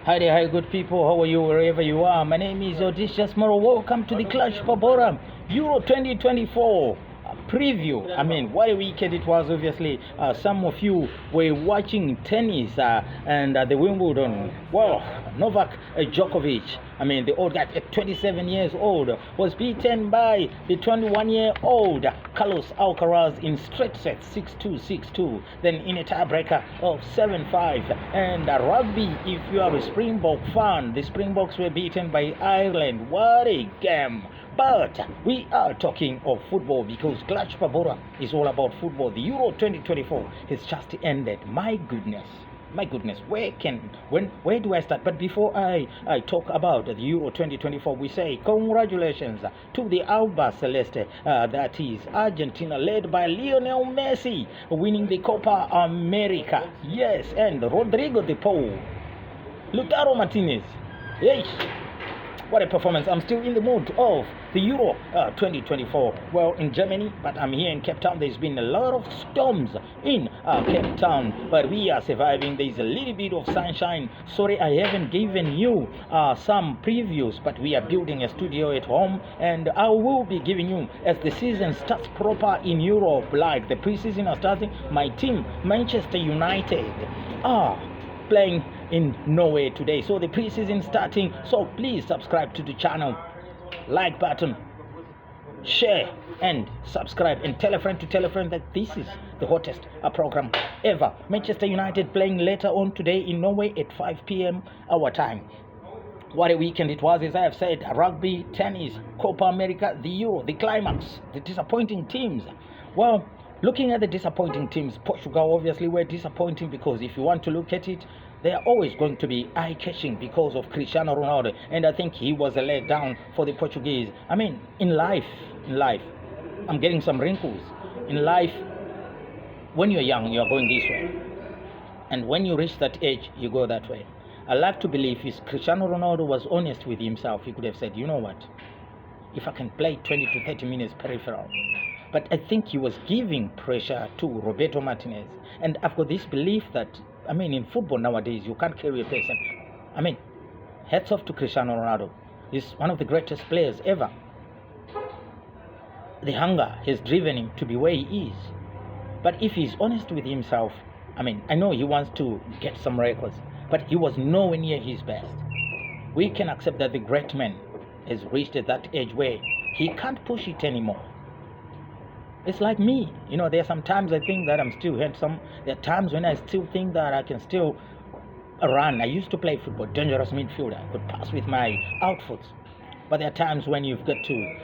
Hi there, hi good people. How are you wherever you are? My name is Odecious Marowa. Welcome to the Clutch Pabora Euro 2024 preview. What a weekend it was. Obviously, some of you were watching tennis and the Wimbledon. Well, Novak Djokovic, the old guy at 27 years old, was beaten by the 21-year-old Carlos Alcaraz in straight sets 6-2, 6-2, then in a tiebreaker of 7-5. And rugby, if you are a Springbok fan, the Springboks were beaten by Ireland. What a game! But we are talking of football because Clutch Pabora is all about football. The Euro 2024 has just ended. My goodness, where do I start? But before I talk about the Euro 2024, we say congratulations to the Alba Celeste, that is Argentina, led by Lionel Messi, winning the Copa America. Yes, and Rodrigo de Paul, Lautaro Martinez. Yes. What a performance. I'm still in the mood of the Euro 2024. Well, in Germany, but I'm here in Cape Town. There's been a lot of storms in Cape Town, but we are surviving. There's a little bit of sunshine. Sorry, I haven't given you some previews, but we are building a studio at home, and I will be giving you as the season starts proper in Europe, like the preseason are starting. My team, Manchester United, are playing in Norway today, so the preseason starting. So please subscribe to the channel, like button, share and subscribe, and tell a friend to tell a friend that this is the hottest program ever. Manchester United playing later on today in Norway at 5 p.m. our time. What a weekend it was. As I have said, rugby, tennis, Copa America, the Euro, the climax, the disappointing teams. Well, looking at the disappointing teams, Portugal obviously were disappointing because if you want to look at it, they are always going to be eye-catching because of Cristiano Ronaldo, and I think he was a letdown for the Portuguese. In life, I'm getting some wrinkles. In life, when you're young, you're going this way, and when you reach that age, you go that way. I like to believe if Cristiano Ronaldo was honest with himself, he could have said, you know what, if I can play 20 to 30 minutes peripheral. But I think he was giving pressure to Roberto Martinez, and I've got this belief that in football nowadays, you can't carry a person. Hats off to Cristiano Ronaldo. He's one of the greatest players ever. The hunger has driven him to be where he is. But if he's honest with himself, I know he wants to get some records, but he was nowhere near his best. We can accept that the great man has reached at that age where he can't push it anymore. It's like me, there are some times I think that I'm still handsome. There are times when I still think that I can still run. I used to play football, dangerous midfielder. I could pass with my outfoot. But there are times when you've got to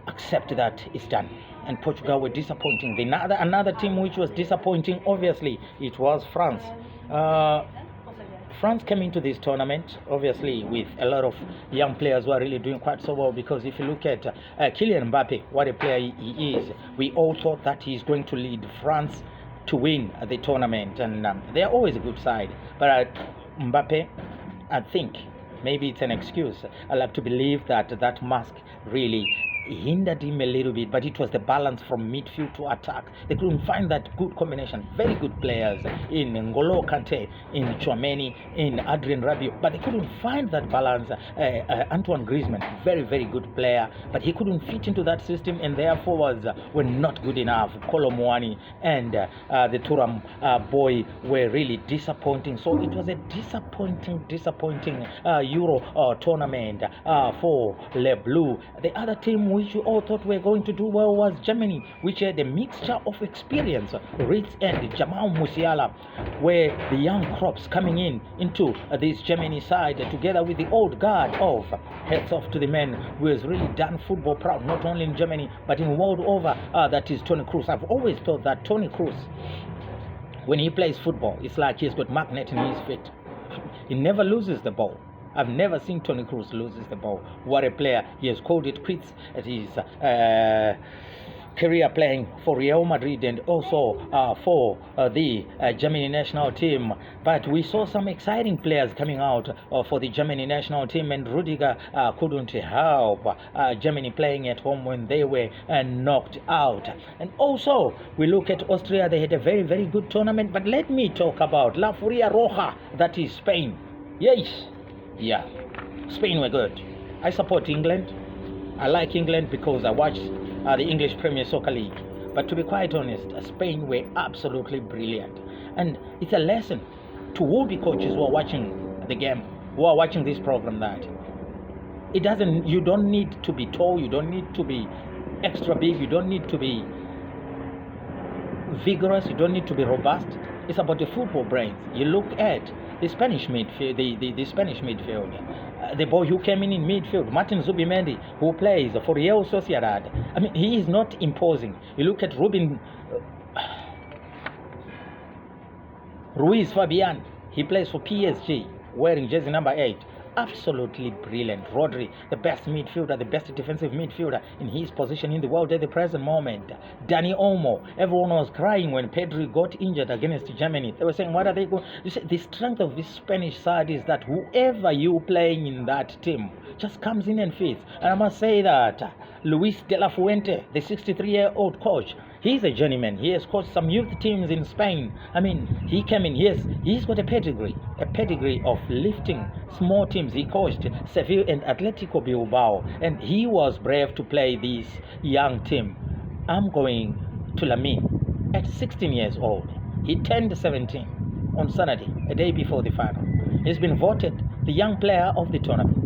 accept that it's done. And Portugal were disappointing. Another team which was disappointing, obviously, it was France. France came into this tournament, obviously, with a lot of young players who are really doing quite so well, because if you look at Kylian Mbappe, what a player he is, we all thought that he's going to lead France to win the tournament, and they're always a good side. But Mbappe, I think, maybe it's an excuse. I like to believe that that mask really hindered him a little bit, but it was the balance from midfield to attack. They couldn't find that good combination. Very good players in N'Golo Kante, in Tchouameni, in Adrien Rabiot, but they couldn't find that balance. Antoine Griezmann, very, very good player, but he couldn't fit into that system, and their forwards were not good enough. Kolo Muani and the Thuram boy were really disappointing. So it was a disappointing Euro tournament for Les Bleus. The other team which you all thought were going to do well was Germany, which had a mixture of experience. Ritz and Jamal Musiala were the young crops coming into this Germany side, together with the old guard of heads off to the man who has really done football proud, not only in Germany but in world over. That is Toni Kroos. I've always thought that Toni Kroos, when he plays football, it's like he's got magnet in his feet. He never loses the ball. I've never seen Toni Kroos loses the ball. What a player. He has called it quits at his career playing for Real Madrid and also for the Germany national team. But we saw some exciting players coming out for the Germany national team, and Rudiger couldn't help Germany playing at home when they were knocked out. And also, we look at Austria. They had a very, very good tournament. But let me talk about La Furia Roja, that is Spain. Yes, yeah. Spain were good. I support England. I like England because I watched the English Premier Soccer League. But to be quite honest, Spain were absolutely brilliant. And it's a lesson to would-be coaches who are watching the game, who are watching this program, that you don't need to be tall, you don't need to be extra big, you don't need to be vigorous, you don't need to be robust. It's about the football brains. You look at the Spanish midfield, the Spanish midfield, the boy who came in midfield, Martin Zubimendi, who plays for Real Sociedad. I mean, he is not imposing. You look at Ruiz Fabian, he plays for PSG, wearing jersey number 8. Absolutely brilliant. Rodri, the best midfielder, the best defensive midfielder in his position in the world at the present moment. Dani Olmo, everyone was crying when Pedri got injured against Germany. They were saying, what are they going? You see, the strength of this Spanish side is that whoever you playing in that team just comes in and fits. And I must say that Luis de la Fuente, the 63-year-old coach, he's a journeyman. He has coached some youth teams in Spain. I mean, he came in. He's got a pedigree of lifting small teams. He coached Seville and Atletico Bilbao, and he was brave to play this young team. I'm going to Lamine at 16 years old. He turned 17 on Saturday, a day before the final. He's been voted the young player of the tournament.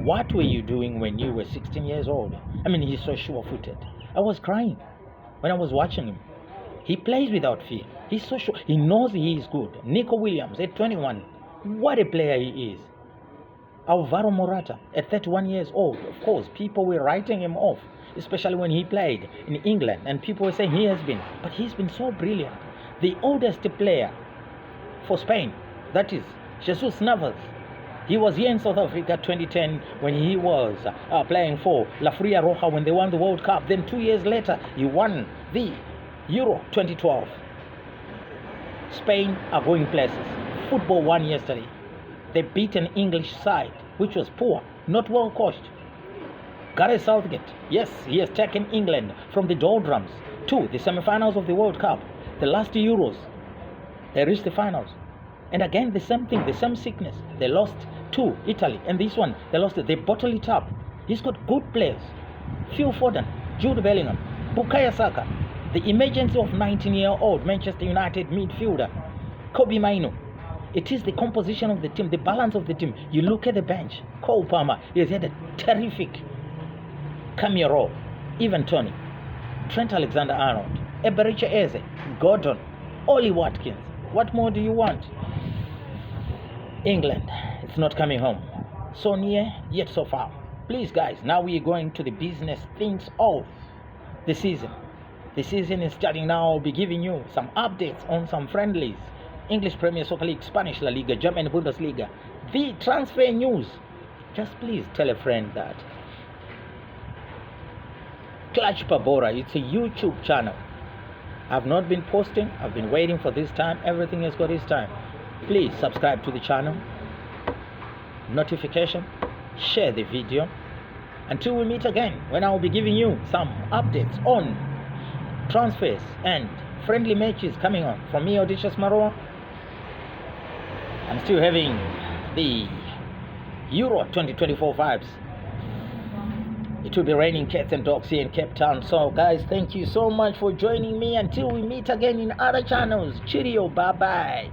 What were you doing when you were 16 years old? I mean, he's so sure-footed. I was crying when I was watching him. He plays without fear. He's so sure. He knows he is good. Nico Williams at 21. What a player he is. Alvaro Morata at 31 years old. Of course, people were writing him off, especially when he played in England, and people were saying he has been. But he's been so brilliant. The oldest player for Spain, that is Jesus Navas. He was here in South Africa 2010 when he was playing for La Fria Roja when they won the World Cup. Then 2 years later, he won the Euro 2012. Spain are going places. Football won yesterday. They beat an English side, which was poor, not well coached. Gareth Southgate, yes, he has taken England from the doldrums to the semi-finals of the World Cup. The last Euros, they reached the finals. And again, the same thing, the same sickness. They lost to Italy, and this one, they lost it. They bottled it up. He's got good players. Phil Foden, Jude Bellingham, Bukayo Saka, the emergence of 19-year-old Manchester United midfielder, Kobe Mainoo. It is the composition of the team, the balance of the team. You look at the bench. Cole Palmer, he has had a terrific cameo. Ivan Toney, Trent Alexander-Arnold, Eberechi Eze, Gordon, Ollie Watkins. What more do you want? England, it's not coming home. So near, yet so far. Please, guys, now we are going to the business things of the season. The season is starting now. I'll be giving you some updates on some friendlies. English Premier Soccer League, Spanish La Liga, German Bundesliga. The transfer news. Just please tell a friend that Clutch Pabora, it's a YouTube channel. I've not been posting. I've been waiting for this time. Everything has got its time. Please subscribe to the channel. Notification. Share the video. Until we meet again, when I will be giving you some updates on transfers and friendly matches coming on. From me, Odecious Marowa. I'm still having the Euro 2024 vibes. It will be raining cats and dogs here in Cape Town. So guys, thank you so much for joining me. Until we meet again in other channels. Cheerio, bye bye.